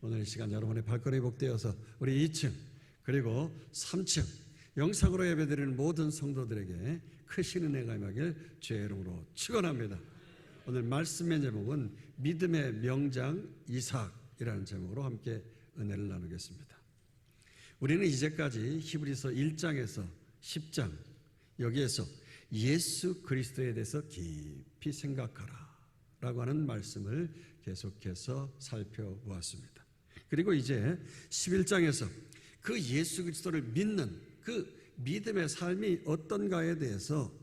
오늘 이 시간 여러분의 발걸음이 복되어서 우리 2층 그리고 3층 영상으로 예배드리는 모든 성도들에게 크신 은혜가 임하길 주의 이름으로 축원합니다. 오늘 말씀의 제목은 믿음의 명장 이삭이라는 제목으로 함께 은혜를 나누겠습니다. 우리는 이제까지 히브리서 1장에서 10장 여기에서 예수 그리스도에 대해서 깊이 생각하라 라고 하는 말씀을 계속해서 살펴보았습니다. 그리고 이제 11장에서 그 예수 그리스도를 믿는 그 믿음의 삶이 어떤가에 대해서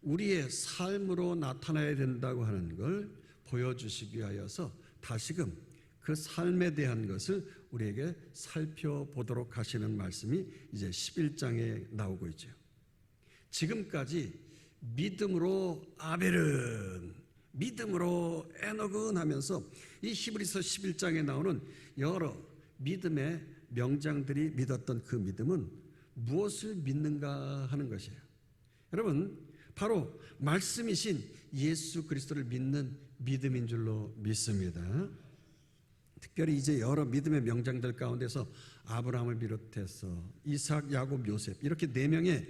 우리의 삶으로 나타나야 된다고 하는 걸 보여주시기 위하여서 다시금 그 삶에 대한 것을 우리에게 살펴보도록 하시는 말씀이 이제 11장에 나오고 있죠. 지금까지 믿음으로 아벨은, 믿음으로 에녹은 하면서 이 히브리서 11장에 나오는 여러 믿음의 명장들이 믿었던 그 믿음은 무엇을 믿는가 하는 것이에요. 여러분, 바로 말씀이신 예수 그리스도를 믿는 믿음인 줄로 믿습니다. 특별히 이제 여러 믿음의 명장들 가운데서 아브라함을 비롯해서 이삭, 야곱, 요셉 이렇게 4명의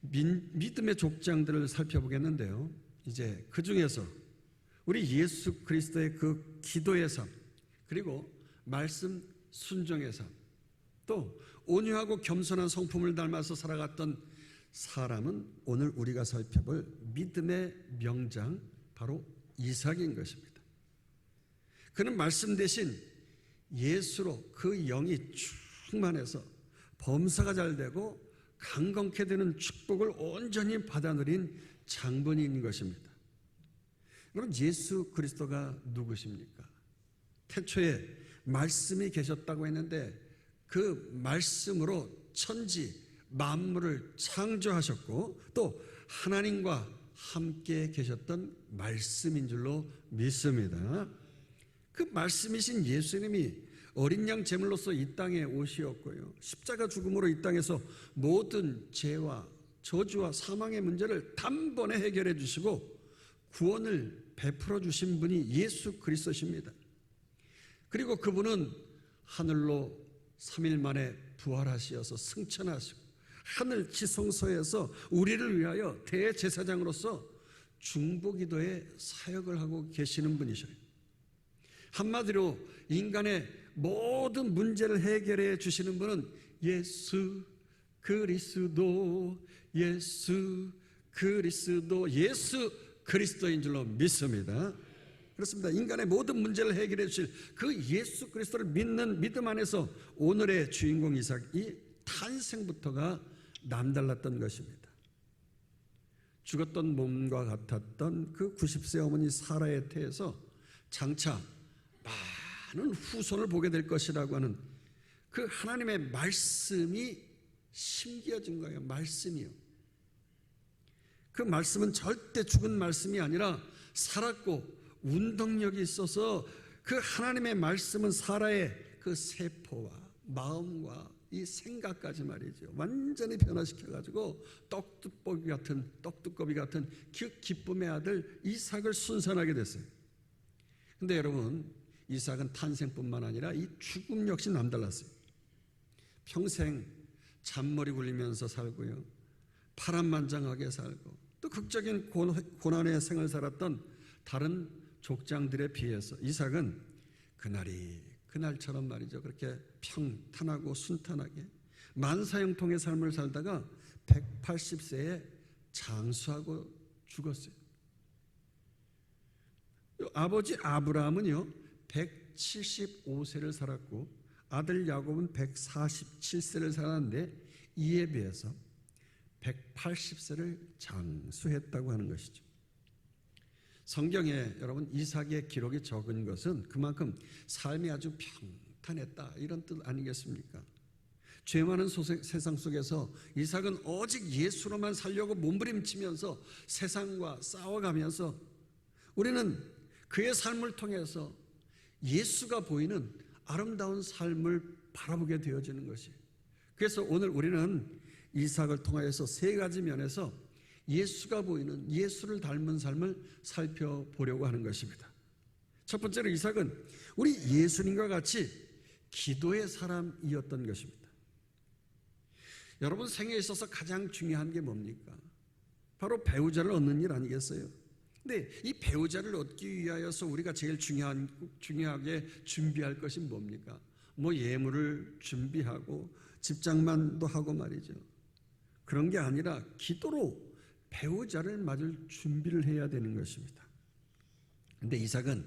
믿음의 족장들을 살펴보겠는데요. 이제 그 중에서 우리 예수 그리스도의 그 기도의 삶, 그리고 말씀 순종의 삶, 또 온유하고 겸손한 성품을 닮아서 살아갔던 사람은 오늘 우리가 살펴볼 믿음의 명장 바로 이삭인 것입니다. 그는 말씀 대신 예수로 그 영이 충만해서 범사가 잘 되고 강건케 되는 축복을 온전히 받아 누린 장본인인 것입니다. 여러분, 예수 그리스도가 누구십니까? 태초에 말씀이 계셨다고 했는데 그 말씀으로 천지 만물을 창조하셨고 또 하나님과 함께 계셨던 말씀인 줄로 믿습니다. 그 말씀이신 예수님이 어린 양 제물로서 이 땅에 오시었고요, 십자가 죽음으로 이 땅에서 모든 죄와 저주와 사망의 문제를 단번에 해결해 주시고 구원을 베풀어 주신 분이 예수 그리스도십니다. 그리고 그분은 하늘로 3일 만에 부활하시어서 승천하시고 하늘 지성소에서 우리를 위하여 대제사장으로서 중보기도의 사역을 하고 계시는 분이셔요. 한마디로 인간의 모든 문제를 해결해 주시는 분은 예수 그리스도, 예수 그리스도, 예수 그리스도인 줄로 믿습니다. 그렇습니다. 인간의 모든 문제를 해결해 주실 그 예수 그리스도를 믿는 믿음 안에서 오늘의 주인공 이삭이 탄생부터가 남달랐던 것입니다. 죽었던 몸과 같았던 그 90세 어머니 사라의 태에서 장차 많은 후손을 보게 될 것이라고 하는 그 하나님의 말씀이 심겨진 거예요. 말씀이요. 그 말씀은 절대 죽은 말씀이 아니라 살았고 운동력이 있어서 그 하나님의 말씀은 사라의 그 세포와 마음과 이 생각까지 말이죠, 완전히 변화시켜가지고 떡두꺼비 같은 그 기쁨의 아들 이삭을 순산하게 됐어요. 근데 여러분, 이삭은 탄생뿐만 아니라 이 죽음 역시 남달랐어요. 평생 잔머리 굴리면서 살고요, 파란만장하게 살고 또 극적인 고난의 생을 살았던 다른 족장들에 비해서 이삭은 그날처럼 말이죠, 그렇게 평탄하고 순탄하게 만사형통의 삶을 살다가 180세에 장수하고 죽었어요. 아버지 아브라함은요 175세를 살았고 아들 야곱은 147세를 살았는데 이에 비해서 180세를 장수했다고 하는 것이죠. 성경에 여러분 이삭의 기록이 적은 것은 그만큼 삶이 아주 평탄했다 이런 뜻 아니겠습니까? 죄 많은 세상 속에서 이삭은 오직 예수로만 살려고 몸부림치면서 세상과 싸워가면서 우리는 그의 삶을 통해서 예수가 보이는 아름다운 삶을 바라보게 되어지는 것이에요. 그래서 오늘 우리는 이삭을 통하여서 3가지 면에서 예수가 보이는, 예수를 닮은 삶을 살펴보려고 하는 것입니다. 첫 번째로 이삭은 우리 예수님과 같이 기도의 사람이었던 것입니다. 여러분 생애에 있어서 가장 중요한 게 뭡니까? 바로 배우자를 얻는 일 아니겠어요? 근데 이 배우자를 얻기 위하여서 우리가 제일 중요하게 준비할 것이 뭡니까? 뭐 예물을 준비하고 집장만도 하고 말이죠. 그런 게 아니라 기도로 배우자를 맞을 준비를 해야 되는 것입니다. 근데 이삭은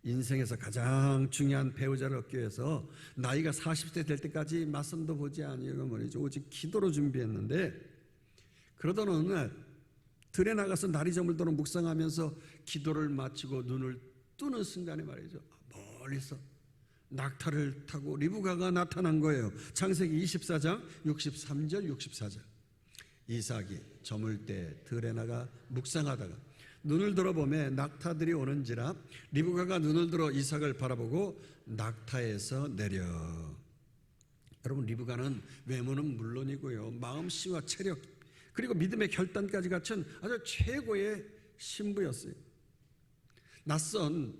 인생에서 가장 중요한 배우자를 얻기 위해서 나이가 40세 될 때까지 맞선도 보지 아니하고 말이죠. 오직 기도로 준비했는데, 그러던 어느 날 들에 나가서 날이 저물도록 묵상하면서 기도를 마치고 눈을 뜨는 순간에 말이죠, 멀리서 낙타를 타고 리브가가 나타난 거예요. 창세기 24장 63절 64절. 이삭이 저물 때 들에 나가 묵상하다가 눈을 들어보매 낙타들이 오는지라 리브가가 눈을 들어 이삭을 바라보고 낙타에서 내려. 여러분, 리브가는 외모는 물론이고요, 마음씨와 체력 그리고 믿음의 결단까지 갖춘 아주 최고의 신부였어요. 낯선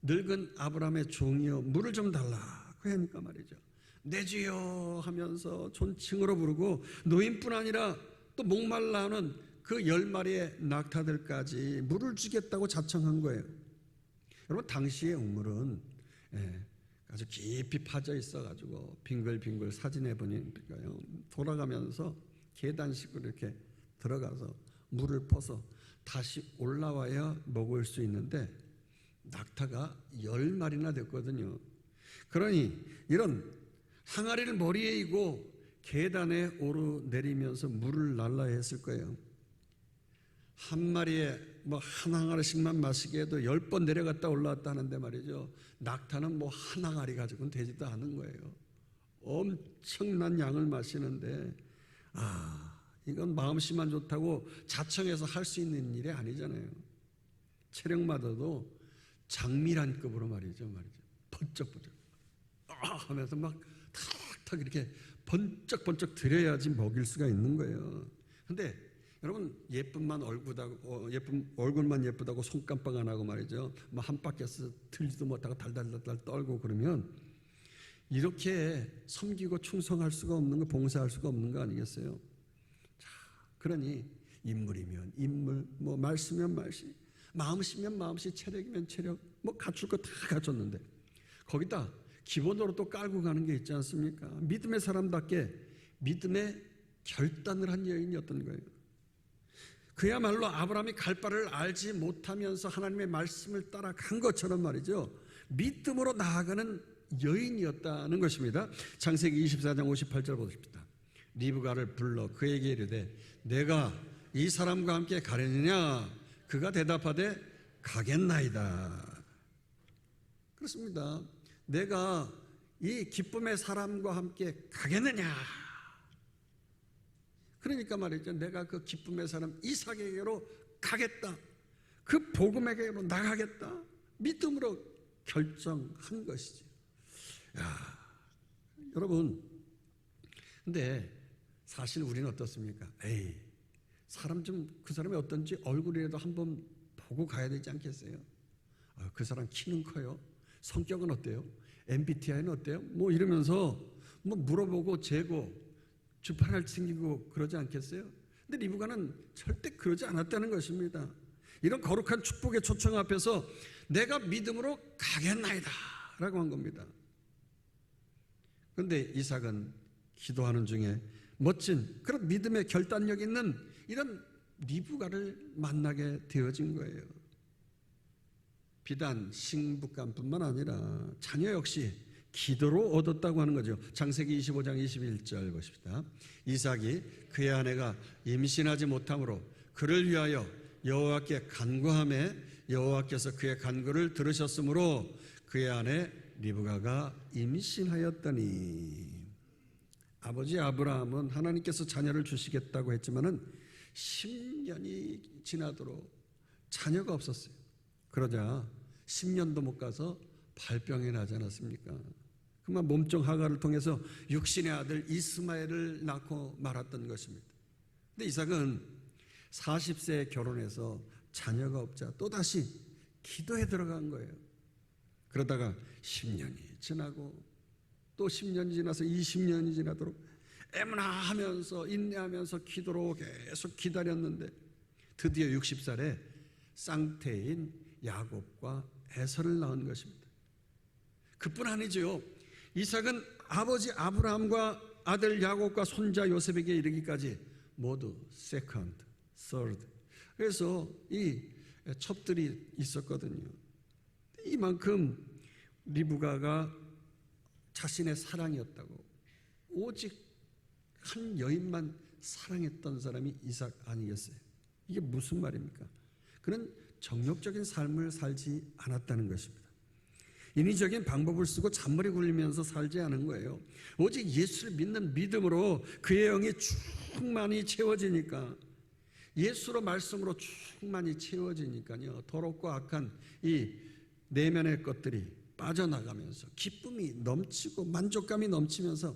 늙은 아브라함의 종이여 물을 좀 달라고 하니까 말이죠, 내 주여 하면서 존칭으로 부르고 노인뿐 아니라 또 목말라 하는 그 10마리의 낙타들까지 물을 주겠다고 자청한 거예요. 여러분, 당시의 우물은 아주 깊이 파져 있어가지고 빙글빙글 사진해 보니까요, 돌아가면서 계단식으로 이렇게 들어가서 물을 퍼서 다시 올라와야 먹을 수 있는데 낙타가 10마리나 됐거든요. 그러니 이런 항아리를 머리에 이고 계단에 오르내리면서 물을 날라 했을 거예요. 한 마리에 뭐 한 항아리씩만 마시게 해도 10번 내려갔다 올라왔다 하는데 말이죠, 낙타는 뭐 한 항아리 가지고는 되지도 않은 거예요. 엄청난 양을 마시는데 이건 마음씨만 좋다고 자청해서 할 수 있는 일이 아니잖아요. 체력마다도 장미란급으로 말이죠. 번쩍번쩍 하면서 막 탁탁 이렇게 번쩍번쩍 들여야지 먹일 수가 있는 거예요. 근데 여러분, 얼굴만 예쁘다고 손깜빡 안 하고 말이죠, 뭐 한 바퀴에서 들지도 못하고 달달달달 떨고 그러면 이렇게 섬기고 충성할 수가 없는 거, 봉사할 수가 없는 거 아니겠어요? 자, 그러니 인물이면 인물, 뭐 말씨면 말씨, 마음씨면 마음씨, 체력이면 체력, 뭐 갖출 거 다 갖췄는데 거기다 기본으로 또 깔고 가는 게 있지 않습니까? 믿음의 사람답게 믿음의 결단을 한 여인이었던 거예요. 그야말로 아브라함이 갈 바를 알지 못하면서 하나님의 말씀을 따라간 것처럼 말이죠, 믿음으로 나아가는 여인이었다는 것입니다. 창세기 24장 58절 보십시다. 리브가를 불러 그에게 이르되 내가 이 사람과 함께 가려느냐? 그가 대답하되 가겠나이다. 그렇습니다. 내가 이 기쁨의 사람과 함께 가겠느냐? 그러니까 말이죠, 내가 그 기쁨의 사람 이삭에게로 가겠다, 그 복음에게로 나가겠다, 믿음으로 결정한 것이지. 여러분, 근데 사실 우리는 어떻습니까? 사람 좀, 그 사람이 어떤지 얼굴이라도 한번 보고 가야 되지 않겠어요? 그 사람 키는 커요? 성격은 어때요? MBTI는 어때요? 뭐 이러면서 뭐 물어보고 재고 주판을 챙기고 그러지 않겠어요? 근데 리브가는 절대 그러지 않았다는 것입니다. 이런 거룩한 축복의 초청 앞에서 내가 믿음으로 가겠나이다 라고 한 겁니다. 그런데 이삭은 기도하는 중에 멋진 그런 믿음의 결단력 있는 이런 리브가를 만나게 되어진 거예요. 비단 신부감뿐만 아니라 자녀 역시 기도로 얻었다고 하는 거죠. 창세기 25장 21절 보십시다. 이삭이 그의 아내가 임신하지 못함으로 그를 위하여 여호와께 간구하매 여호와께서 그의 간구를 들으셨으므로 그의 아내 리브가가 임신하였더니. 아버지 아브라함은 하나님께서 자녀를 주시겠다고 했지만은 10년이 지나도록 자녀가 없었어요. 그러자 10년도 못 가서 발병이 나지 않았습니까? 그만 몸종 하가를 통해서 육신의 아들 이스마엘을 낳고 말았던 것입니다. 근데 이삭은 40세에 결혼해서 자녀가 없자 또다시 기도에 들어간 거예요. 그러다가 10년이 지나고 또 10년이 지나서 20년이 지나도록 애문하면서 인내하면서 기도로 계속 기다렸는데 드디어 60살에 쌍태인 야곱과 에서를 낳은 것입니다. 그뿐 아니죠. 이삭은 아버지 아브라함과 아들 야곱과 손자 요셉에게 이르기까지 모두 세컨드, 서드, 그래서 이 첩들이 있었거든요. 이만큼 리브가가 자신의 사랑이었다고, 오직 한 여인만 사랑했던 사람이 이삭 아니겠어요? 이게 무슨 말입니까? 그는 정욕적인 삶을 살지 않았다는 것입니다. 인위적인 방법을 쓰고 잔머리 굴리면서 살지 않은 거예요. 오직 예수를 믿는 믿음으로 그의 영이 충만히 채워지니까, 예수로 말씀으로 충만히 채워지니까요, 더럽고 악한 이 내면의 것들이 빠져나가면서 기쁨이 넘치고 만족감이 넘치면서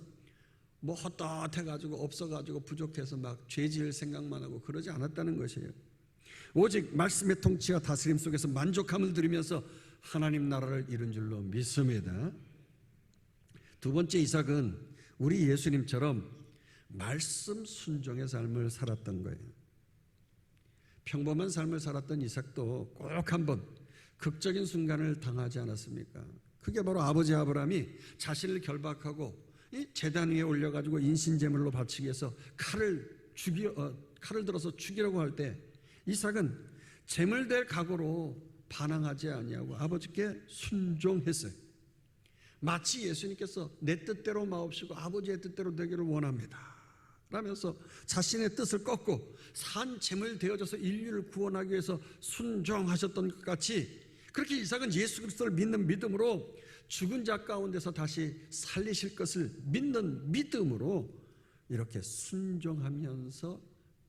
뭐 헛헛해가지고 없어가지고 부족해서 막 죄지을 생각만 하고 그러지 않았다는 것이에요. 오직 말씀의 통치와 다스림 속에서 만족함을 누리면서 하나님 나라를 이룬 줄로 믿습니다. 두 번째, 이삭은 우리 예수님처럼 말씀 순종의 삶을 살았던 거예요. 평범한 삶을 살았던 이삭도 꼭 한번 극적인 순간을 당하지 않았습니까? 그게 바로 아버지 아브라함이 자신을 결박하고 제단 위에 올려가지고 인신제물로 바치기 위해서 칼을 들어서 죽이려고 할 때 이삭은 제물될 각오로 반항하지 아니하고 아버지께 순종했어요. 마치 예수님께서 내 뜻대로 마옵시고 아버지의 뜻대로 되기를 원합니다 라면서 자신의 뜻을 꺾고 산 제물 되어져서 인류를 구원하기 위해서 순종하셨던 것 같이, 그렇게 이삭은 예수 그리스도를 믿는 믿음으로 죽은 자 가운데서 다시 살리실 것을 믿는 믿음으로 이렇게 순종하면서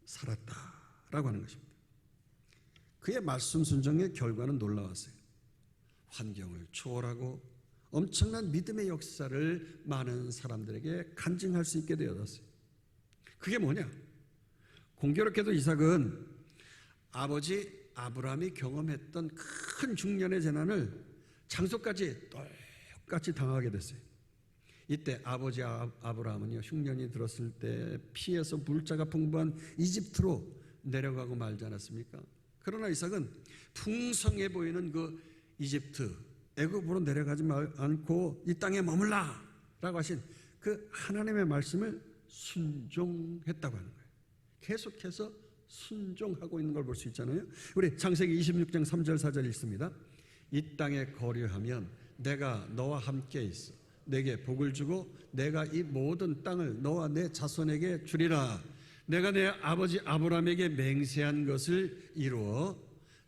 살았다라고 하는 것입니다. 그의 말씀 순종의 결과는 놀라웠어요. 환경을 초월하고 엄청난 믿음의 역사를 많은 사람들에게 간증할 수 있게 되었어요. 그게 뭐냐? 공교롭게도 이삭은 아버지 아브라함이 경험했던 큰 중년의 재난을 장소까지 똑같이 당하게 됐어요. 이때 아버지 아브라함은요, 흉년이 들었을 때 피해서 물자가 풍부한 이집트로 내려가고 말지 않았습니까? 그러나 이삭은 풍성해 보이는 그 이집트, 애굽으로 내려가지 않고 이 땅에 머물라 라고 하신 그 하나님의 말씀을 순종했다고 하는 거예요. 계속해서 순종하고 있는 걸 볼 수 있잖아요. 우리 창세기 26장 3절 4절 읽습니다. 이 땅에 거류하면 내가 너와 함께 있어 내게 복을 주고 내가 이 모든 땅을 너와 내 자손에게 주리라. 내가 내 아버지 아브라함에게 맹세한 것을 이루어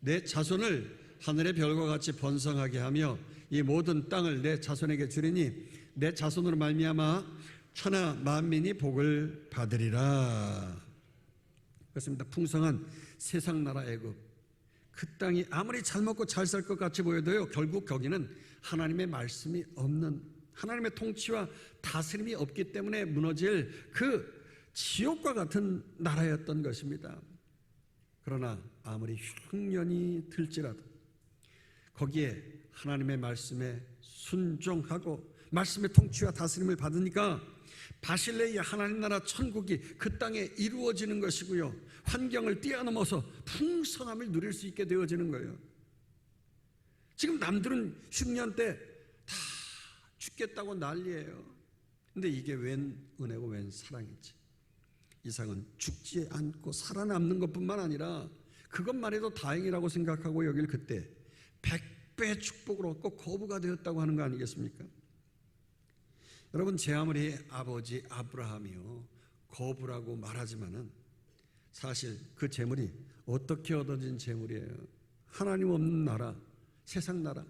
내 자손을 하늘의 별과 같이 번성하게 하며 이 모든 땅을 내 자손에게 주리니 내 자손으로 말미암아 천하 만민이 복을 받으리라. 그렇습니다. 풍성한 세상 나라 애굽, 그 땅이 아무리 잘 먹고 잘 살 것 같이 보여도요, 결국 거기는 하나님의 말씀이 없는, 하나님의 통치와 다스림이 없기 때문에 무너질 그 지옥과 같은 나라였던 것입니다. 그러나 아무리 흉년이 들지라도 거기에 하나님의 말씀에 순종하고 말씀의 통치와 다스림을 받으니까 바실레의 하나님 나라 천국이 그 땅에 이루어지는 것이고요, 환경을 뛰어넘어서 풍성함을 누릴 수 있게 되어지는 거예요. 지금 남들은 흉년 때 다 죽겠다고 난리예요. 근데 이게 웬 은혜고 웬 사랑인지, 이삭은 죽지 않고 살아남는 것뿐만 아니라 그것만 해도 다행이라고 생각하고 여길 그때 100배의 축복을 얻고 거부가 되었다고 하는 거 아니겠습니까? 여러분, 제 아무리 아버지 아브라함이요 거부라고 말하지만은 사실 그 재물이 어떻게 얻어진 재물이에요? 하나님 없는 나라, 세상 나라,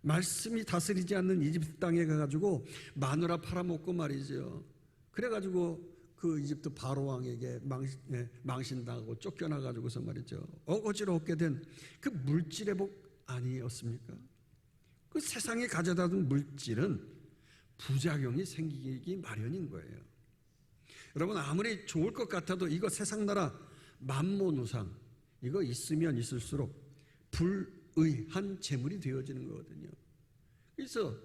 말씀이 다스리지 않는 이집트 땅에 가가지고 마누라 팔아먹고 말이죠. 그래가지고 그 이집트 바로 왕에게 망신당하고 쫓겨나가지고서 말이죠, 어거지로 얻게 된 그 물질의 복 아니었습니까? 그 세상에 가져다 둔 물질은 부작용이 생기기 마련인 거예요. 여러분, 아무리 좋을 것 같아도 이거 세상 나라 만몬 우상, 이거 있으면 있을수록 불의한 재물이 되어지는 거거든요. 그래서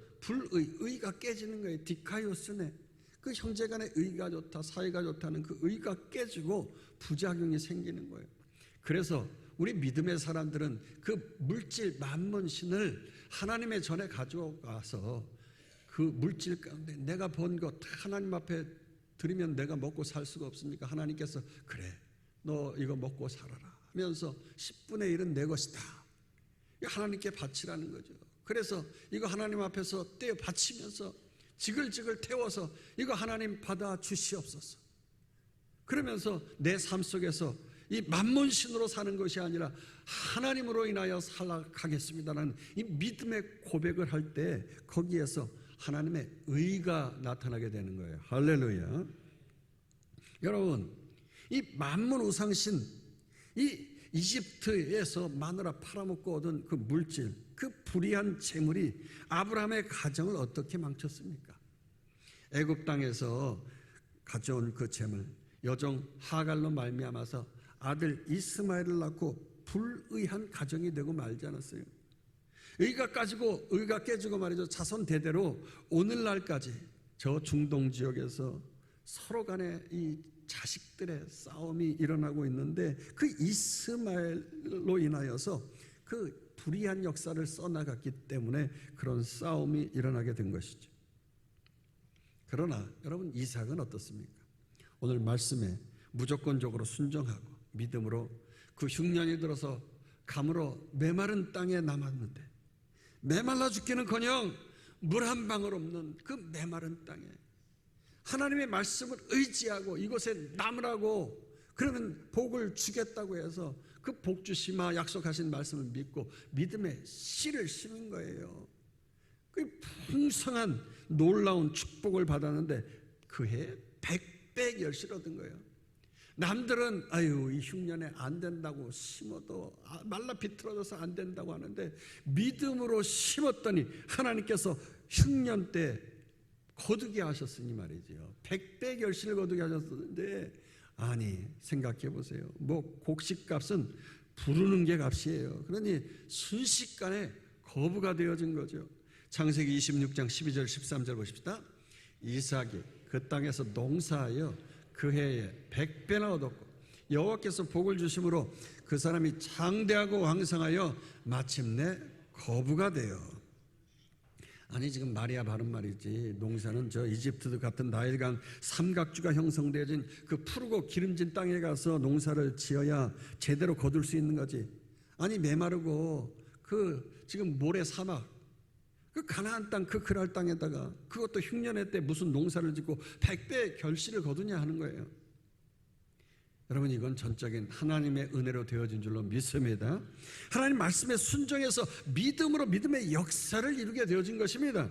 의가 깨지는 거예요. 디카이오스네. 그 형제간의 의가 좋다, 사이가 좋다는 그 의가 깨지고 부작용이 생기는 거예요. 그래서 우리 믿음의 사람들은 그 물질 만문신을 하나님의 전에 가져가서 그 물질 가운데 내가 번 것 하나님 앞에 드리면 내가 먹고 살 수가 없습니까? 하나님께서 그래 너 이거 먹고 살아라 하면서 10분의 1은 내 것이다. 하나님께 바치라는 거죠. 그래서 이거 하나님 앞에서 떼어 바치면서 지글지글 태워서 이거 하나님 받아 주시옵소서. 그러면서 내 삶 속에서 이 만문신으로 사는 것이 아니라 하나님으로 인하여 살아가겠습니다라는 이 믿음의 고백을 할 때 거기에서 하나님의 의가 나타나게 되는 거예요. 할렐루야. 여러분, 이 만문 우상신, 이 이집트에서 마누라 팔아먹고 얻은 그 물질, 그 불의한 재물이 아브라함의 가정을 어떻게 망쳤습니까? 애굽 땅에서 가져온 그 재물, 여종 하갈로 말미암아서 아들 이스마엘을 낳고 불의한 가정이 되고 말지 않았어요. 의가 깨지고 말이죠. 자손 대대로 오늘날까지 저 중동 지역에서 서로 간에 이 자식들의 싸움이 일어나고 있는데 그 이스마엘로 인하여서 그 불의한 역사를 써나갔기 때문에 그런 싸움이 일어나게 된 것이죠. 그러나 여러분, 이삭은 어떻습니까? 오늘 말씀에 무조건적으로 순종하고 믿음으로 그 흉년이 들어서 감으로 메마른 땅에 남았는데 메말라 죽기는커녕 물 한 방울 없는 그 메마른 땅에 하나님의 말씀을 의지하고 이곳에 남으라고 그러면 복을 주겠다고 해서 그 복 주시마 약속하신 말씀을 믿고 믿음의 씨를 심은 거예요. 그 풍성한 놀라운 축복을 받았는데 그해 100배 결실 얻은 거예요. 남들은 아유 이 흉년에 안 된다고 심어도 말라 비틀어져서 안 된다고 하는데 믿음으로 심었더니 하나님께서 흉년 때 거두게 하셨으니 말이죠. 100배 결실을 거두게 하셨는데 아니 생각해 보세요. 뭐 곡식값은 부르는 게 값이에요. 그러니 순식간에 거부가 되어진 거죠. 창세기 26장 12절 13절 보십시다. 이삭이 그 땅에서 농사하여 그 해에 100배나 얻었고 여호와께서 복을 주심으로 그 사람이 장대하고 왕성하여 마침내 거부가 되어. 아니 지금 말이야 바른 말이지. 농사는 저 이집트 같은 나일강 삼각주가 형성되어진 그 푸르고 기름진 땅에 가서 농사를 지어야 제대로 거둘 수 있는 거지. 아니 메마르고 그 지금 모래 사막 그 가나안 땅 그 그랄 땅에다가 그것도 흉년의 때 무슨 농사를 짓고 100배 결실을 거두냐 하는 거예요. 여러분 이건 전적인 하나님의 은혜로 되어진 줄로 믿습니다. 하나님 말씀에 순종해서 믿음으로 믿음의 역사를 이루게 되어진 것입니다.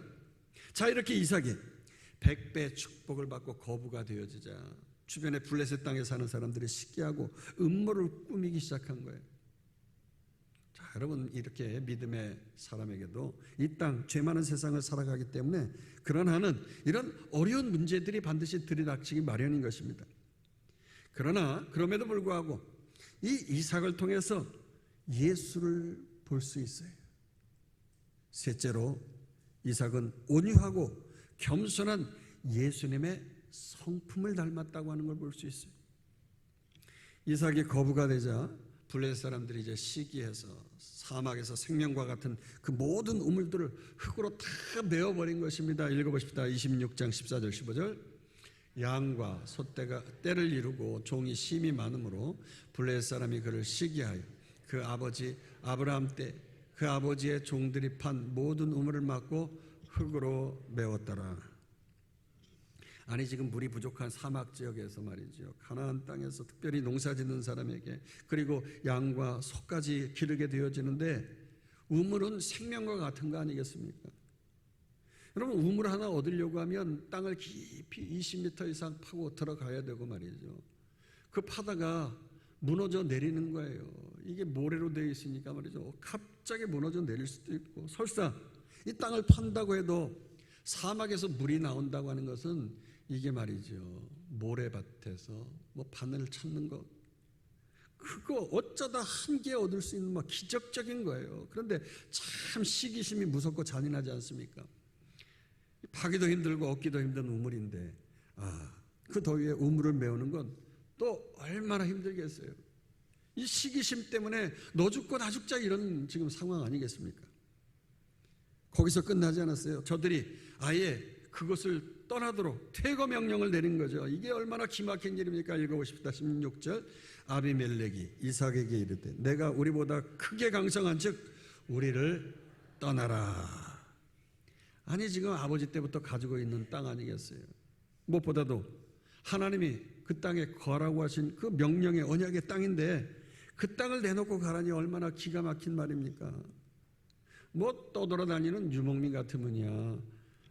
자 이렇게 이삭이 100배 축복을 받고 거부가 되어지자 주변의 블레셋 땅에 사는 사람들이 시기하고 음모를 꾸미기 시작한 거예요. 여러분 이렇게 믿음의 사람에게도 이 땅 죄 많은 세상을 살아가기 때문에 그러나는 이런 어려운 문제들이 반드시 들이닥치기 마련인 것입니다. 그러나 그럼에도 불구하고 이 이삭을 통해서 예수를 볼 수 있어요. 셋째로 이삭은 온유하고 겸손한 예수님의 성품을 닮았다고 하는 걸 볼 수 있어요. 이삭이 거부가 되자 블레셋 사람들이 이제 시기해서 사막에서 생명과 같은 그 모든 우물들을 흙으로 다 메워버린 것입니다. 읽어보십시다. 26장 14절 15절. 양과 소떼가 때를 이루고 종이 심이 많으므로 블레셋 사람이 그를 시기하여 그 아버지 아브라함 때 그 아버지의 종들이 판 모든 우물을 막고 흙으로 메웠더라. 아니 지금 물이 부족한 사막 지역에서 말이죠. 가나안 땅에서 특별히 농사 짓는 사람에게 그리고 양과 소까지 기르게 되어지는데 우물은 생명과 같은 거 아니겠습니까? 여러분 우물 하나 얻으려고 하면 땅을 깊이 20m 이상 파고 들어가야 되고 말이죠. 그 파다가 무너져 내리는 거예요. 이게 모래로 되어 있으니까 말이죠. 갑자기 무너져 내릴 수도 있고 설사 이 땅을 판다고 해도 사막에서 물이 나온다고 하는 것은 이게 말이죠. 모래밭에서 뭐 바늘 찾는 것 그거 어쩌다 한 개 얻을 수 있는 뭐 기적적인 거예요. 그런데 참 시기심이 무섭고 잔인하지 않습니까? 파기도 힘들고 얻기도 힘든 우물인데 그 더위에 우물을 메우는 건 또 얼마나 힘들겠어요. 이 시기심 때문에 너 죽고 나 죽자 이런 지금 상황 아니겠습니까? 거기서 끝나지 않았어요. 저들이 아예 그것을 떠나도록 퇴거 명령을 내린 거죠. 이게 얼마나 기막힌 일입니까? 읽어보십시다. 16절 아비멜렉이 이삭에게 이르되 내가 우리보다 크게 강성한 즉 우리를 떠나라. 아니 지금 아버지 때부터 가지고 있는 땅 아니겠어요? 무엇보다도 하나님이 그 땅에 거라고 하신 그 명령의 언약의 땅인데 그 땅을 내놓고 가라니 얼마나 기가 막힌 말입니까? 뭐 떠돌아다니는 유목민 같으면야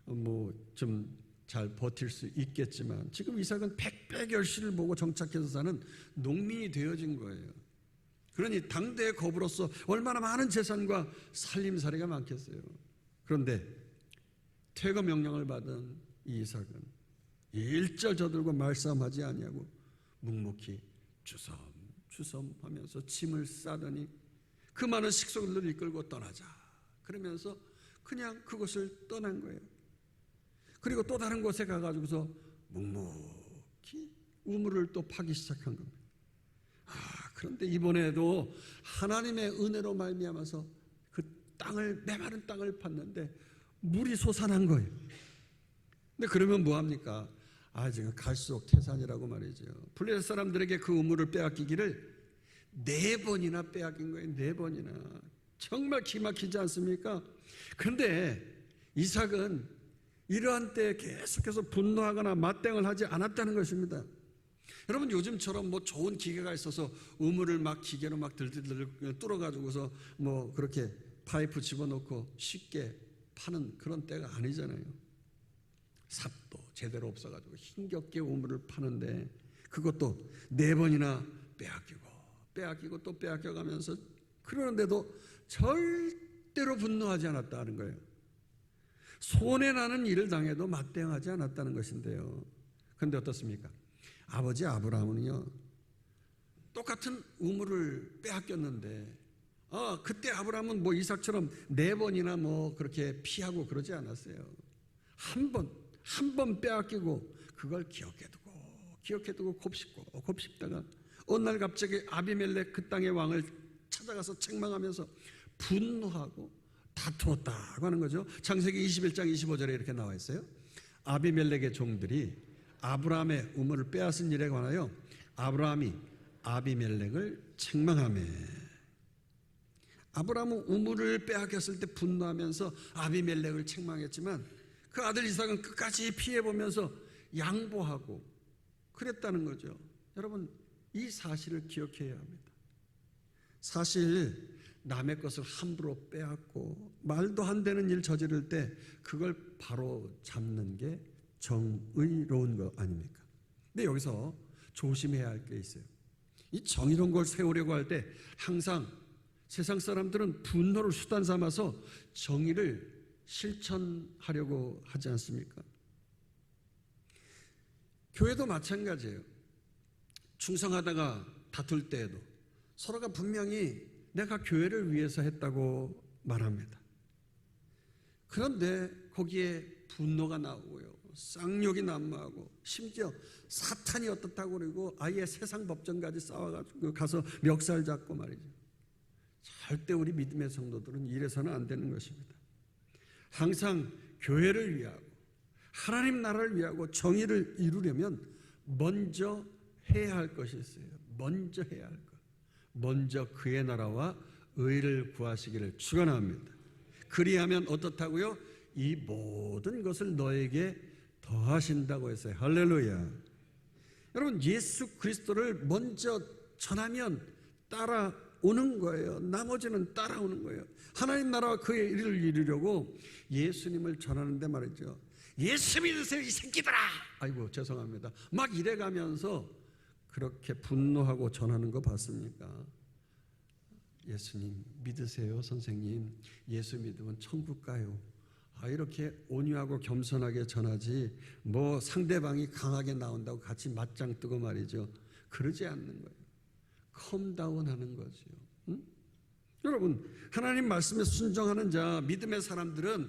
뭐 좀 잘 버틸 수 있겠지만 지금 이삭은 백배결실을 보고 정착해서 사는 농민이 되어진 거예요. 그러니 당대의 거부로서 얼마나 많은 재산과 살림살이가 많겠어요. 그런데 퇴거 명령을 받은 이 이삭은 일절 저들과 말싸움하지 아니하고 묵묵히 주섬주섬하면서 짐을 싸더니 그 많은 식소들을 이끌고 떠나자 그러면서 그냥 그곳을 떠난 거예요. 그리고 또 다른 곳에 가가지고서 묵묵히 우물을 또 파기 시작한 겁니다. 그런데 이번에도 하나님의 은혜로 말미암아서 그 땅을 메마른 땅을 팠는데 물이 솟아난 거예요. 근데 그러면 뭐합니까? 지금 갈수록 태산이라고 말이죠. 블레셋 사람들에게 그 우물을 빼앗기기를 4번이나 빼앗긴 거예요. 4번이나. 정말 기막히지 않습니까? 그런데 이삭은 이러한 때에 계속해서 분노하거나 맞대응을 하지 않았다는 것입니다. 여러분 요즘처럼 뭐 좋은 기계가 있어서 우물을 막 기계로 막 들들들 뚫어가지고서 뭐 그렇게 파이프 집어넣고 쉽게 파는 그런 때가 아니잖아요. 삽도 제대로 없어가지고 힘겹게 우물을 파는데 그것도 4번이나 빼앗기고 또 빼앗겨가면서 그러는데도 절대로 분노하지 않았다는 거예요. 손해나는 일을 당해도 맞대응하지 않았다는 것인데요. 그런데 어떻습니까? 아버지 아브라함은요 똑같은 우물을 빼앗겼는데 그때 아브라함은 뭐 이삭처럼 4번이나 뭐 그렇게 피하고 그러지 않았어요. 한 번 빼앗기고 그걸 기억해두고 곱씹다가 어느 날 갑자기 아비멜렉 그 땅의 왕을 찾아가서 책망하면서 분노하고 다투었다고 하는 거죠. 창세기 21장 25절에 이렇게 나와 있어요. 아비멜렉의 종들이 아브라함의 우물을 빼앗은 일에 관하여 아브라함이 아비멜렉을 책망하며 아브라함은 우물을 빼앗겼을 때 분노하면서 아비멜렉을 책망했지만 그 아들 이삭은 끝까지 피해보면서 양보하고 그랬다는 거죠. 여러분 이 사실을 기억해야 합니다. 사실 남의 것을 함부로 빼앗고 말도 안 되는 일 저지를 때 그걸 바로 잡는 게 정의로운 거 아닙니까? 근데 여기서 조심해야 할 게 있어요. 이 정의로운 걸 세우려고 할 때 항상 세상 사람들은 분노를 수단 삼아서 정의를 실천하려고 하지 않습니까? 교회도 마찬가지예요. 충성하다가 다툴 때에도 서로가 분명히 내가 교회를 위해서 했다고 말합니다. 그런데 거기에 분노가 나오고요. 쌍욕이 난무하고 심지어 사탄이 어떻다고 그러고 아예 세상 법정까지 싸워가지고 가서 멱살 잡고 말이죠. 절대 우리 믿음의 성도들은 이래서는 안 되는 것입니다. 항상 교회를 위하고 하나님 나라를 위하고 정의를 이루려면 먼저 해야 할 것이 있어요. 먼저 해야 할 것. 먼저 그의 나라와 의를 구하시기를 축원합니다. 그리하면 어떻다고요? 이 모든 것을 너에게 더하신다고 했어요. 할렐루야. 여러분 예수 그리스도를 먼저 전하면 따라오는 거예요. 나머지는 따라오는 거예요. 하나님 나라와 그의 일을 이루려고 예수님을 전하는데 말이죠. 예수 믿으세요 이 새끼들아. 아이고 죄송합니다. 막 이래가면서 그렇게 분노하고 전하는 거 봤습니까? 예수님 믿으세요 선생님. 예수 믿으면 천국 가요. 이렇게 온유하고 겸손하게 전하지 뭐 상대방이 강하게 나온다고 같이 맞짱 뜨고 말이죠. 그러지 않는 거예요. 컴다운 하는 거죠. 응? 여러분 하나님 말씀에 순종하는 자 믿음의 사람들은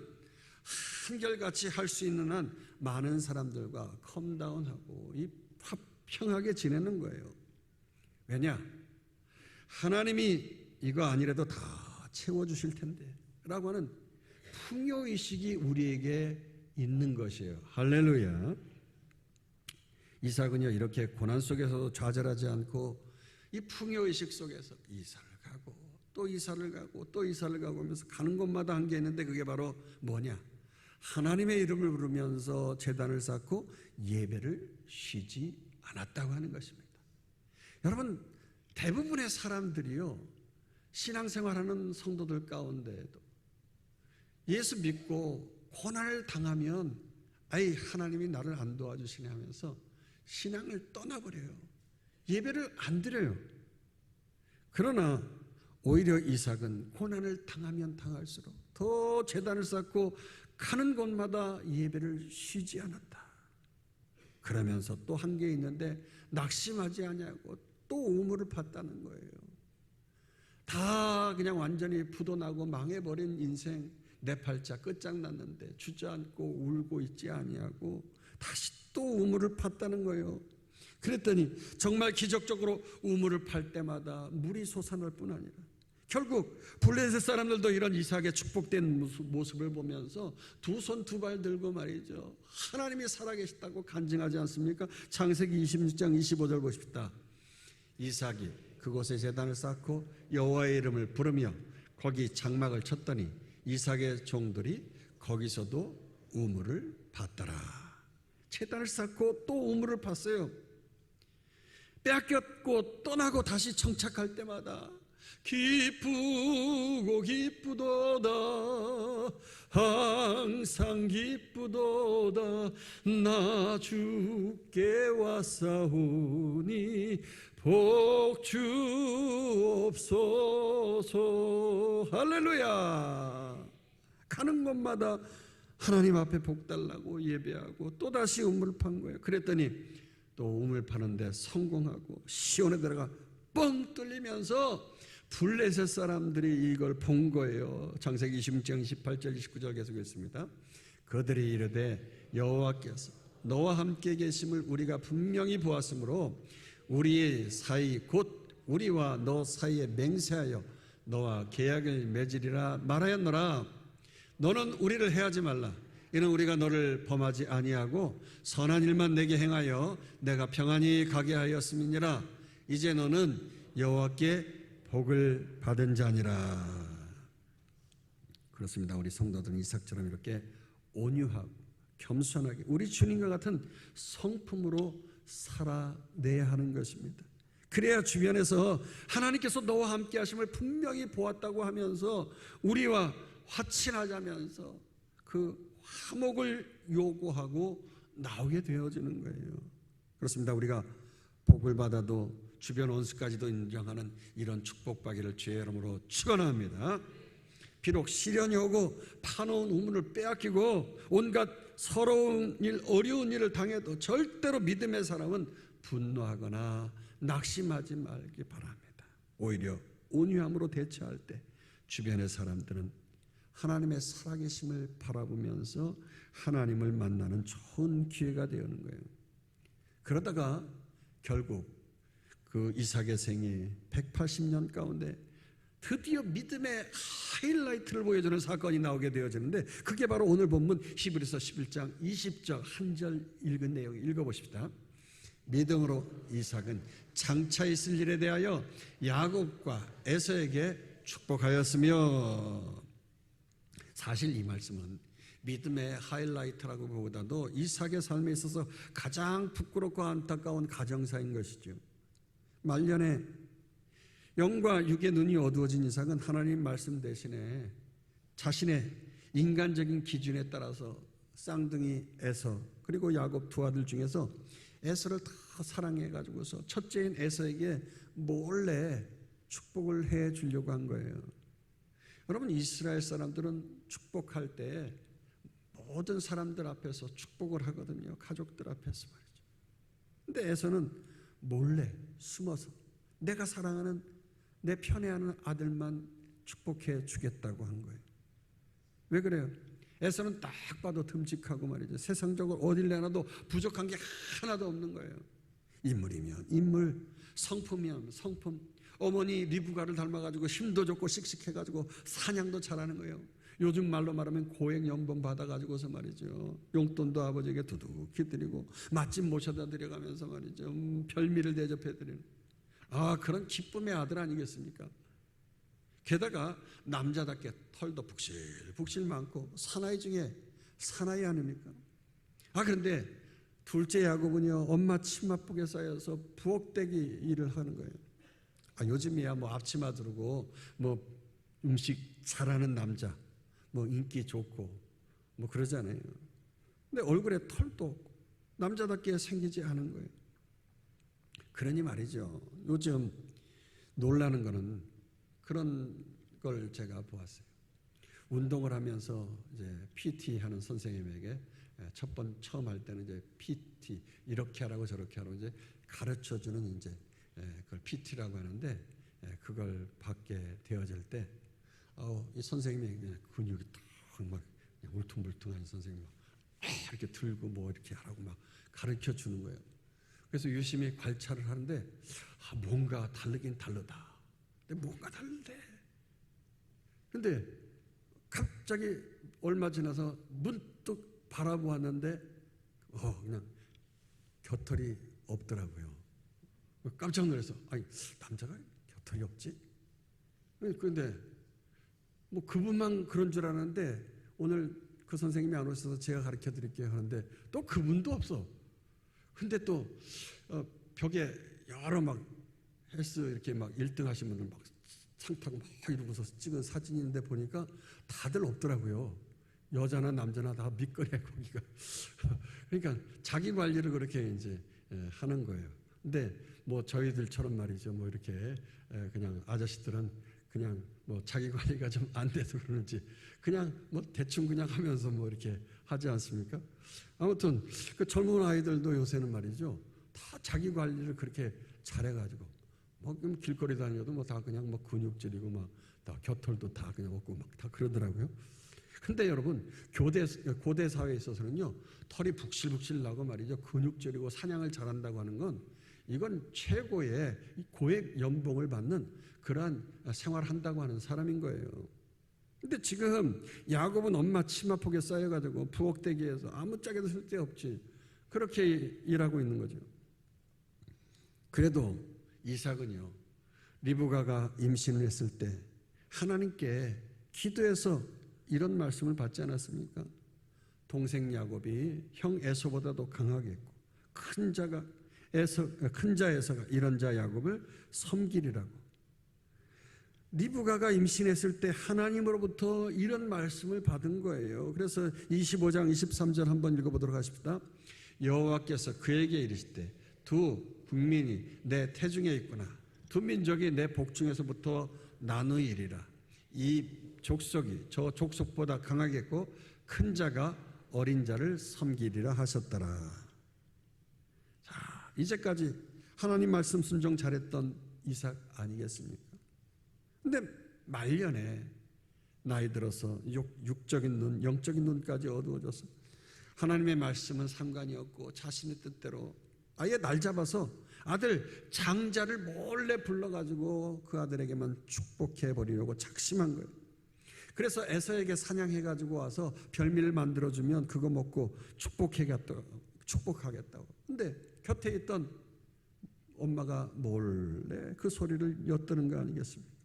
한결같이 할 수 있는 한 많은 사람들과 컴다운하고 화평하게 지내는 거예요. 왜냐? 하나님이 이거 아니라도 다 채워주실 텐데 라고 하는 풍요의식이 우리에게 있는 것이에요. 할렐루야. 이삭은요, 이렇게 고난 속에서도 좌절하지 않고 이 풍요의식 속에서 이사를 가고 또 이사를 가고 또 이사를 가고 하면서 가는 곳마다 한 게 있는데, 그게 바로 뭐냐? 하나님의 이름을 부르면서 제단을 쌓고 예배를 쉬지 않았다고 하는 것입니다. 여러분, 대부분의 사람들이요, 신앙생활하는 성도들 가운데에도 예수 믿고 고난을 당하면 아이 하나님이 나를 안 도와주시네 하면서 신앙을 떠나버려요. 예배를 안 드려요. 그러나 오히려 이삭은 고난을 당하면 당할수록 더 제단을 쌓고 가는 곳마다 예배를 쉬지 않았다. 그러면서 또 한 게 있는데, 낙심하지 않냐고 또 우물을 팠다는 거예요. 다 그냥 완전히 부도나고 망해버린 인생, 내 팔자 끝장났는데 주저앉고 울고 있지 아니하고 다시 또 우물을 팠다는 거예요. 그랬더니 정말 기적적으로 우물을 팔 때마다 물이 솟아날 뿐 아니라 결국 블레셋 사람들도 이런 이삭의 축복된 모습을 보면서 두 손 두 발 들고 말이죠, 하나님이 살아계시다고 간증하지 않습니까? 창세기 26장 25절 보십시다. 이삭이 그곳에 제단을 쌓고 여호와의 이름을 부르며 거기 장막을 쳤더니 이삭의 종들이 거기서도 우물을 팠더라. 제단을 쌓고 또 우물을 팠어요. 빼앗겼고 떠나고 다시 정착할 때마다 기쁘고 기쁘도다, 항상 기쁘도다, 나 주께 왔사오니 복 주옵소서. 할렐루야. 가는 곳마다 하나님 앞에 복 달라고 예배하고 또다시 우물을 판 거예요. 그랬더니 또 우물 파는데 성공하고 시온에 들어가 뻥 뚫리면서 블레셋 사람들이 이걸 본 거예요. 창세기 26장 28절 29절 계속했습니다. 그들이 이르되 여호와께서 너와 함께 계심을 우리가 분명히 보았으므로 우리의 사이 곧 우리와 너 사이에 맹세하여 너와 계약을 맺으리라 말하였노라. 너는 우리를 해하지 말라. 이는 우리가 너를 범하지 아니하고 선한 일만 내게 행하여 내가 평안히 가게 하였음이니라. 이제 너는 여호와께 복을 받은 자니라. 그렇습니다. 우리 성도들은 이삭처럼 이렇게 온유하고 겸손하게 우리 주님과 같은 성품으로 살아내야 하는 것입니다. 그래야 주변에서 하나님께서 너와 함께 하심을 분명히 보았다고 하면서 우리와 화친하자면서 그 화목을 요구하고 나오게 되어지는 거예요. 그렇습니다. 우리가 복을 받아도 주변 원수까지도 인정하는 이런 축복받기를 주의 이름으로 축원합니다. 비록 시련이 오고 파놓은 우물을 빼앗기고 온갖 서러운 일, 어려운 일을 당해도 절대로 믿음의 사람은 분노하거나 낙심하지 말기 바랍니다. 오히려 온유함으로 대처할 때 주변의 사람들은 하나님의 살아계심을 바라보면서 하나님을 만나는 좋은 기회가 되는 거예요. 그러다가 결국 그 이삭의 생애 180년 가운데 드디어 믿음의 하이라이트를 보여주는 사건이 나오게 되어지는데, 그게 바로 오늘 본문 히브리서 11장 20절 한 절 읽은 내용 읽어보십시다. 믿음으로 이삭은 장차 있을 일에 대하여 야곱과 에서에게 축복하였으며, 사실 이 말씀은 믿음의 하이라이트라고 보다도 이삭의 삶에 있어서 가장 부끄럽고 안타까운 가정사인 것이죠. 말년에 영과 육의 눈이 어두워진 이삭은 하나님 말씀 대신에 자신의 인간적인 기준에 따라서 쌍둥이 에서 그리고 야곱 두 아들 중에서 에서를 다 사랑해가지고서 첫째인 에서에게 몰래 축복을 해 주려고 한 거예요. 여러분, 이스라엘 사람들은 축복할 때 모든 사람들 앞에서 축복을 하거든요. 가족들 앞에서 말이죠. 근데 에서는 몰래 숨어서 내가 사랑하는 내 편애하는 아들만 축복해 주겠다고 한 거예요. 왜 그래요? 에서는 딱 봐도 듬직하고 말이죠. 세상적으로 어딜 내놔도 부족한 게 하나도 없는 거예요. 인물이면 인물, 성품이면 성품. 어머니 리브가를 닮아가지고 힘도 좋고 씩씩해가지고 사냥도 잘하는 거예요. 요즘 말로 말하면 고액 연봉 받아가지고서 말이죠. 용돈도 아버지에게 두둑히 드리고 맛집 모셔다 드려가면서 말이죠. 별미를 대접해드리는 그런 기쁨의 아들 아니겠습니까? 게다가 남자답게 털도 북실북실 많고 사나이 중에 사나이 아닙니까? 그런데 둘째 야곱은요, 엄마 치맛복에 쌓여서 부엌대기 일을 하는 거예요. 요즘이야 뭐 앞치마 두르고 뭐 음식 잘하는 남자 뭐 인기 좋고 뭐 그러잖아요. 근데 얼굴에 털도 없고 남자답게 생기지 않은 거예요. 그러니 말이죠, 요즘 놀라는 거는 그런 걸 제가 보았어요. 운동을 하면서 이제 PT 하는 선생님에게 처음 할 때는 이제 PT 이렇게 하라고 저렇게 하라고 이제 가르쳐 주는 이제 그걸 PT라고 하는데, 그걸 받게 되어질 때 이 선생님이 근육이 막 울퉁불퉁한 선생님 이렇게 들고 뭐 이렇게 하라고 막 가르쳐 주는 거예요. 그래서 유심히 관찰을 하는데 뭔가 다르긴 다르다. 근데 뭔가 다른데. 근데 갑자기 얼마 지나서 문득 바라보았는데 그냥 겨털이 없더라고요. 깜짝 놀라서 남자가 겨털이 없지? 그런데 뭐 그분만 그런 줄 아는데 오늘 그 선생님이 안 오셔서 제가 가르쳐 드릴게요 하는데 또 그분도 없어. 근데 또 벽에 여러 막 헬스 이렇게 막 1등 하신 분들 막 상 타고 막 이러고서 찍은 사진이 있는데 보니까 다들 없더라고요. 여자나 남자나 다 밑거리에 거기가. 그러니까 자기 관리를 그렇게 이제 하는 거예요. 근데 뭐 저희들처럼 말이죠. 뭐 이렇게 그냥 아저씨들은 그냥 뭐 자기 관리가 좀 안 돼서 그러는지 그냥 뭐 대충 그냥 하면서 뭐 이렇게 하지 않습니까? 아무튼 그 젊은 아이들도 요새는 말이죠. 다 자기 관리를 그렇게 잘해가지고 뭐 길거리 다녀도 뭐 다 그냥 뭐 근육질이고 막 다 겨털도 다 그냥 없고 막 다 그러더라고요. 근데 여러분 고대 사회에 있어서는요, 털이 북실북실 나고 말이죠, 근육질이고 사냥을 잘한다고 하는 건 이건 최고의 고액 연봉을 받는 그러한 생활을 한다고 하는 사람인 거예요. 근데 지금 야곱은 엄마 치마폭에 쌓여가지고 부엌대기에서 아무짝에도 쓸데없지 그렇게 일하고 있는 거죠. 그래도 이삭은요, 리브가가 임신을 했을 때 하나님께 기도해서 이런 말씀을 받지 않았습니까? 동생 야곱이 형 에서보다도 강하겠고 큰 자 에서가 이런 자 야곱을 섬기리라고. 리브가가 임신했을 때 하나님으로부터 이런 말씀을 받은 거예요. 그래서 25장 23절 한번 읽어보도록 하십시다. 여호와께서 그에게 이르시되 두 국민이 내 태중에 있구나. 두 민족이 내 복중에서부터 나누이리라. 이 족속이 저 족속보다 강하겠고 큰 자가 어린 자를 섬기리라 하셨더라. 자, 이제까지 하나님 말씀 순종 잘했던 이삭 아니겠습니까? 근데 말년에 나이 들어서 육적인 눈, 영적인 눈까지 어두워져서 하나님의 말씀은 상관이 없고 자신의 뜻대로 아예 날 잡아서 아들 장자를 몰래 불러가지고 그 아들에게만 축복해버리려고 작심한 거예요. 그래서 에서에게 사냥해가지고 와서 별미를 만들어주면 그거 먹고 축복하겠다고. 근데 곁에 있던 엄마가 몰래 그 소리를 엿드는 거 아니겠습니까?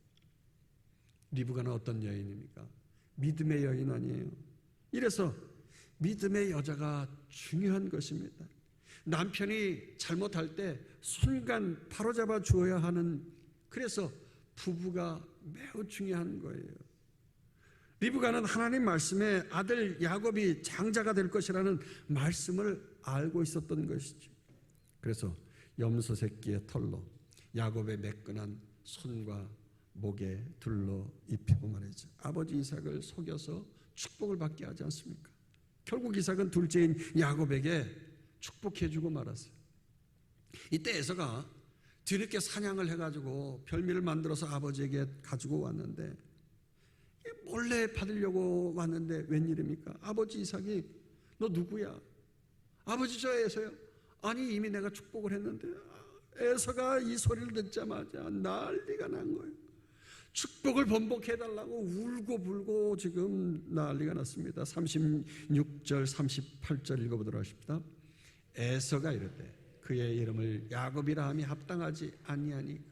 리브가는 어떤 여인입니까? 믿음의 여인 아니에요. 이래서 믿음의 여자가 중요한 것입니다. 남편이 잘못할 때 순간 바로잡아 주어야 하는, 그래서 부부가 매우 중요한 거예요. 리브가는 하나님 말씀에 아들 야곱이 장자가 될 것이라는 말씀을 알고 있었던 것이죠. 그래서 염소 새끼의 털로 야곱의 매끈한 손과 목에 둘러 입히고 말이죠. 아버지 이삭을 속여서 축복을 받게 하지 않습니까? 결국 이삭은 둘째인 야곱에게 축복해주고 말았어요. 이때 에서가 뒤늦게 사냥을 해가지고 별미를 만들어서 아버지에게 가지고 왔는데 몰래 받으려고 왔는데 웬일입니까? 아버지 이삭이 너 누구야? 아버지 저 에서요. 아니 이미 내가 축복을 했는데. 에서가 이 소리를 듣자마자 난리가 난 거예요. 축복을 번복해달라고 울고 불고 지금 난리가 났습니다. 36절 38절 읽어보도록 하십니다. 에서가 이르되 그의 이름을 야곱이라 함이 합당하지 아니하니까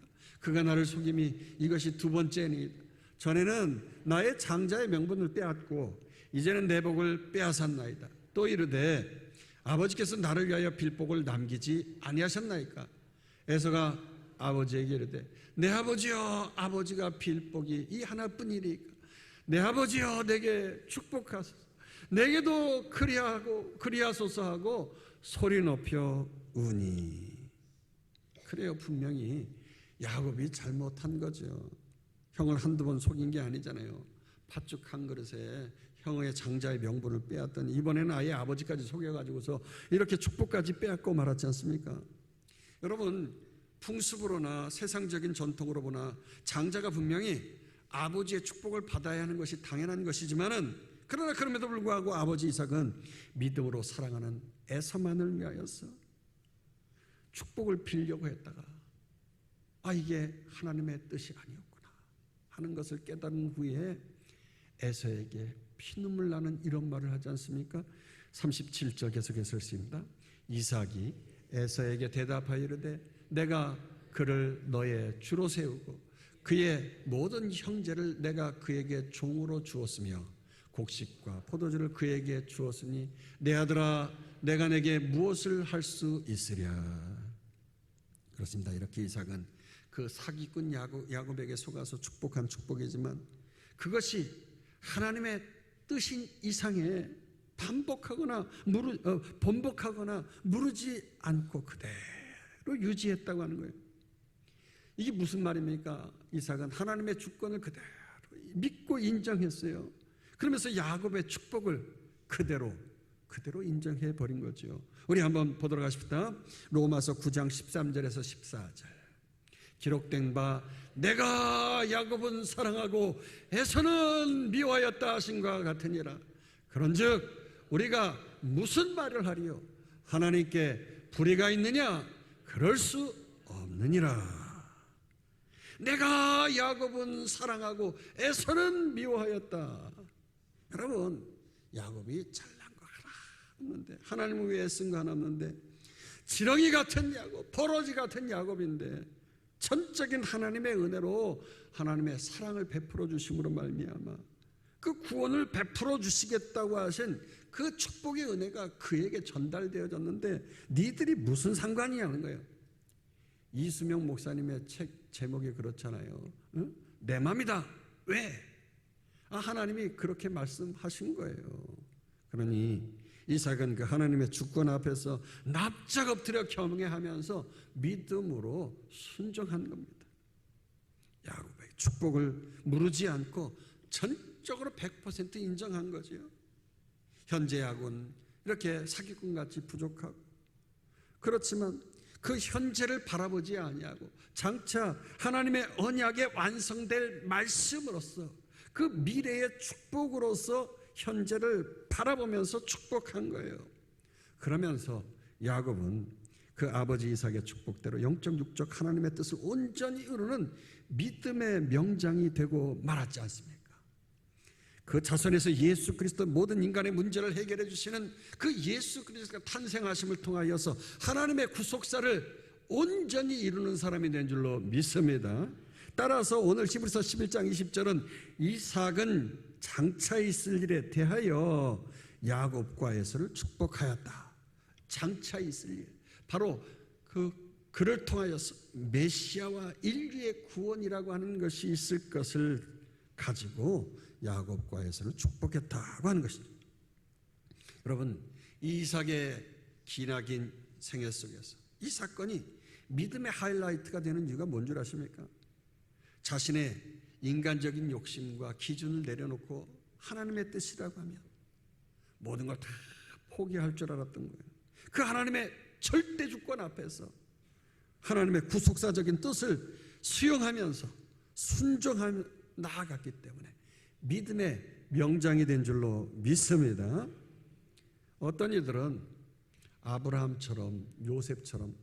그가 나를 속임이 이것이 두 번째니 전에는 나의 장자의 명분을 빼앗고 이제는 내 복을 빼앗았나이다. 또 이르되 아버지께서 나를 위하여 빌복을 남기지 아니하셨나이까. 에서가 아버지에게 이르되 내 아버지여 아버지가 빌복이 이 하나뿐이리까. 내 아버지여 내게 축복하소서. 내게도 그리하소서 하고 소리 높여 우니. 그래요, 분명히 야곱이 잘못한 거죠. 형을 한두 번 속인 게 아니잖아요. 팥죽 한 그릇에 형의 장자의 명분을 빼앗더니 이번에는 아예 아버지까지 속여가지고서 이렇게 축복까지 빼앗고 말았지 않습니까? 여러분, 풍습으로나 세상적인 전통으로 보나 장자가 분명히 아버지의 축복을 받아야 하는 것이 당연한 것이지만은 그러나 그럼에도 불구하고 아버지 이삭은 믿음으로 사랑하는 에서만을 위하여서 축복을 빌려고 했다가 이게 하나님의 뜻이 아니었구나 하는 것을 깨달은 후에 에서에게 피눈물 나는 이런 말을 하지 않습니까? 37절 계속해서 읽습니다. 이삭이 에서에게 대답하여 이르되 내가 그를 너의 주로 세우고 그의 모든 형제를 내가 그에게 종으로 주었으며 곡식과 포도주를 그에게 주었으니 내 아들아 내가 내게 무엇을 할 수 있으랴. 그렇습니다. 이렇게 이삭은 그 사기꾼 야곱에게 속아서 축복한 축복이지만 그것이 하나님의 뜻인 이상에 번복하거나 무르지 않고 그대로 유지했다고 하는 거예요. 이게 무슨 말입니까? 이삭은 하나님의 주권을 그대로 믿고 인정했어요. 그러면서 야곱의 축복을 그대로 인정해 버린 거죠. 우리 한번 보도록 하십시다. 로마서 9장 13절에서 14절 기록된 바 내가 야곱은 사랑하고 에서는 미워하였다 하신과 같으니라. 그런즉 우리가 무슨 말을 하리요? 하나님께 불의가 있느냐? 그럴 수 없느니라. 내가 야곱은 사랑하고 에서는 미워하였다. 여러분, 야곱이 잘난 거 하나 없는데, 하나님을 위해 쓴 거 하나 없는데, 지렁이 같은 야곱, 버러지 같은 야곱인데 전적인 하나님의 은혜로 하나님의 사랑을 베풀어 주심으로 말미암아 그 구원을 베풀어 주시겠다고 하신 그 축복의 은혜가 그에게 전달되어졌는데 니들이 무슨 상관이냐는 거예요. 이수명 목사님의 책 제목이 그렇잖아요. 응? 내 맘이다. 왜? 하나님이 그렇게 말씀하신 거예요. 그러니 이삭은 그 하나님의 주권 앞에서 납작 엎드려 겸응하면서 믿음으로 순종한 겁니다. 야곱의 축복을 무르지 않고 전적으로 100% 인정한 거죠. 현재 야곱은 이렇게 사기꾼같이 부족하고 그렇지만 그 현재를 바라보지 아니하고 장차 하나님의 언약에 완성될 말씀으로서 그 미래의 축복으로서 현재를 바라보면서 축복한 거예요. 그러면서 야곱은 그 아버지 이삭의 축복대로 영적 육적 하나님의 뜻을 온전히 이루는 믿음의 명장이 되고 말았지 않습니까? 그 자손에서 예수 그리스도 모든 인간의 문제를 해결해 주시는 그 예수 그리스도가 탄생하심을 통하여서 하나님의 구속사를 온전히 이루는 사람이 된 줄로 믿습니다. 따라서 오늘 히브리서 11장 20절은 이삭은 장차 있을 일에 대하여 야곱과 에서를 축복하였다. 장차 있을 일, 바로 그를 통하여서 메시아와 인류의 구원이라고 하는 것이 있을 것을 가지고 야곱과 에서를 축복했다고 하는 것입니다. 여러분, 이 이삭의 기나긴 생애 속에서 이 사건이 믿음의 하이라이트가 되는 이유가 뭔 줄 아십니까? 자신의 인간적인 욕심과 기준을 내려놓고 하나님의 뜻이라고 하면 모든 걸 다 포기할 줄 알았던 거예요. 그 하나님의 절대 주권 앞에서 하나님의 구속사적인 뜻을 수용하면서 순종하며 나아갔기 때문에 믿음의 명장이 된 줄로 믿습니다. 어떤 이들은 아브라함처럼 요셉처럼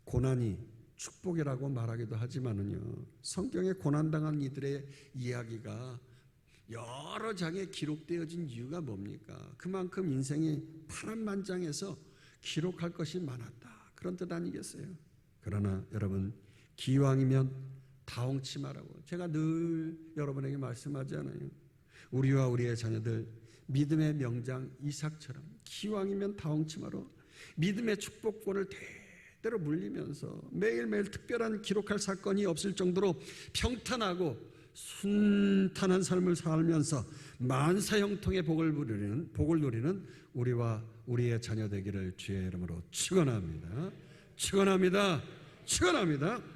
고난이 축복이라고 말하기도 하지만은요, 성경에 고난당한 이들의 이야기가 여러 장에 기록되어진 이유가 뭡니까? 그만큼 인생이 파란만장해서 기록할 것이 많았다, 그런 뜻 아니겠어요? 그러나 여러분, 기왕이면 다홍치 말라고 제가 늘 여러분에게 말씀하지 않아요? 우리와 우리의 자녀들 믿음의 명장 이삭처럼 기왕이면 다홍치 마로 믿음의 축복권을 대대로 물리면서 매일매일 특별한 기록할 사건이 없을 정도로 평탄하고 순탄한 삶을 살면서 만사형통의 복을 누리는 우리와 우리의 자녀 되기를 주의 이름으로 축원합니다. 축원합니다. 축원합니다.